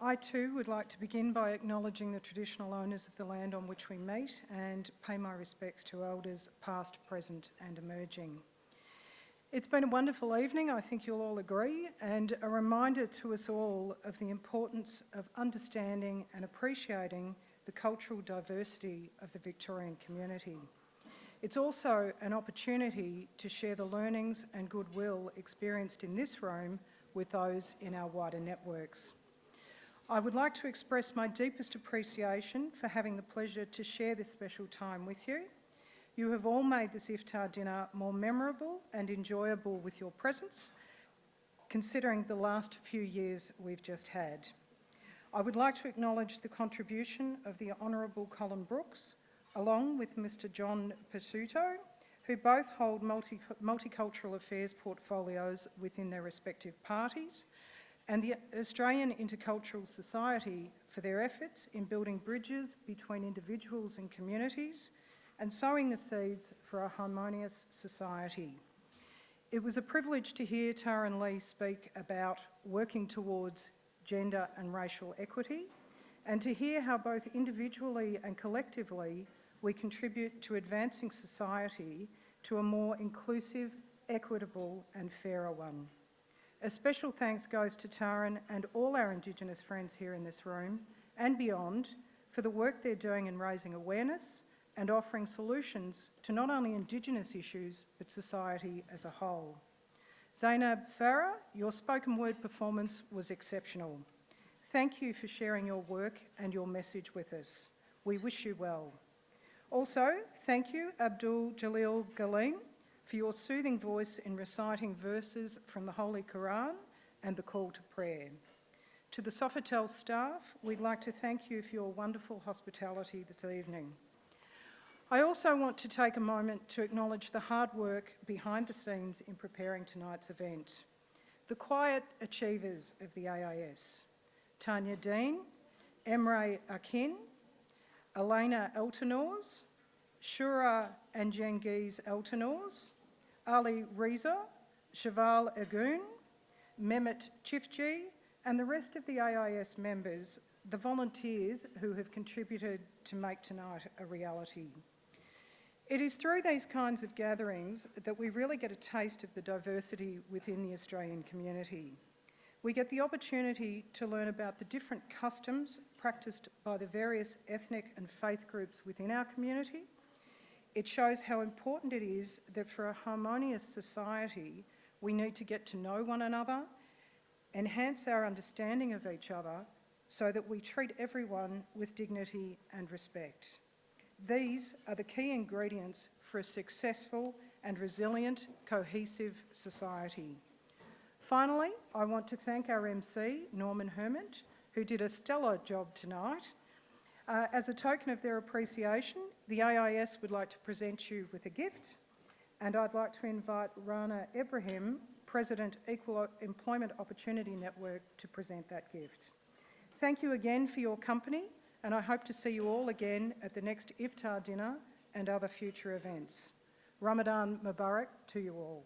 I too would like to begin by acknowledging the traditional owners of the land on which we meet and pay my respects to elders past, present and emerging. It's been a wonderful evening, I think you'll all agree, and a reminder to us all of the importance of understanding and appreciating the cultural diversity of the Victorian community. It's also an opportunity to share the learnings and goodwill experienced in this room with those in our wider networks. I would like to express my deepest appreciation for having the pleasure to share this special time with you. You have all made this Iftar dinner more memorable and enjoyable with your presence, considering the last few years we've just had. I would like to acknowledge the contribution of the Honourable Colin Brooks, along with Mr John Pasuto, who both hold multicultural affairs portfolios within their respective parties, and the Australian Intercultural Society for their efforts in building bridges between individuals and communities and sowing the seeds for a harmonious society. It was a privilege to hear Taran Lee speak about working towards gender and racial equity, and to hear how both individually and collectively we contribute to advancing society to a more inclusive, equitable and fairer one. A special thanks goes to Taran and all our Indigenous friends here in this room and beyond for the work they're doing in raising awareness and offering solutions to not only Indigenous issues but society as a whole. Zainab Farah, your spoken word performance was exceptional. Thank you for sharing your work and your message with us. We wish you well. Also, thank you Abdul Jalil Galeem for your soothing voice in reciting verses from the Holy Quran and the call to prayer. To the Sofitel staff, we'd like to thank you for your wonderful hospitality this evening. I also want to take a moment to acknowledge the hard work behind the scenes in preparing tonight's event. The quiet achievers of the AIS, Tanya Dean, Emre Akin, Elena Eltenors, Shura and Jengiz Eltenors, Ali Reza, Shaval Agoon, Mehmet Chifji, and the rest of the AIS members, the volunteers who have contributed to make tonight a reality. It is through these kinds of gatherings that we really get a taste of the diversity within the Australian community. We get the opportunity to learn about the different customs practiced by the various ethnic and faith groups within our community. It shows how important it is that for a harmonious society, we need to get to know one another, enhance our understanding of each other, so that we treat everyone with dignity and respect. These are the key ingredients for a successful and resilient, cohesive society. Finally, I want to thank our MC, Norman Hermant, who did a stellar job tonight. As a token of their appreciation, the AIS would like to present you with a gift, and I'd like to invite Rana Ibrahim, President, Equal Employment Opportunity Network, to present that gift. Thank you again for your company, and I hope to see you all again at the next Iftar dinner and other future events. Ramadan Mubarak to you all.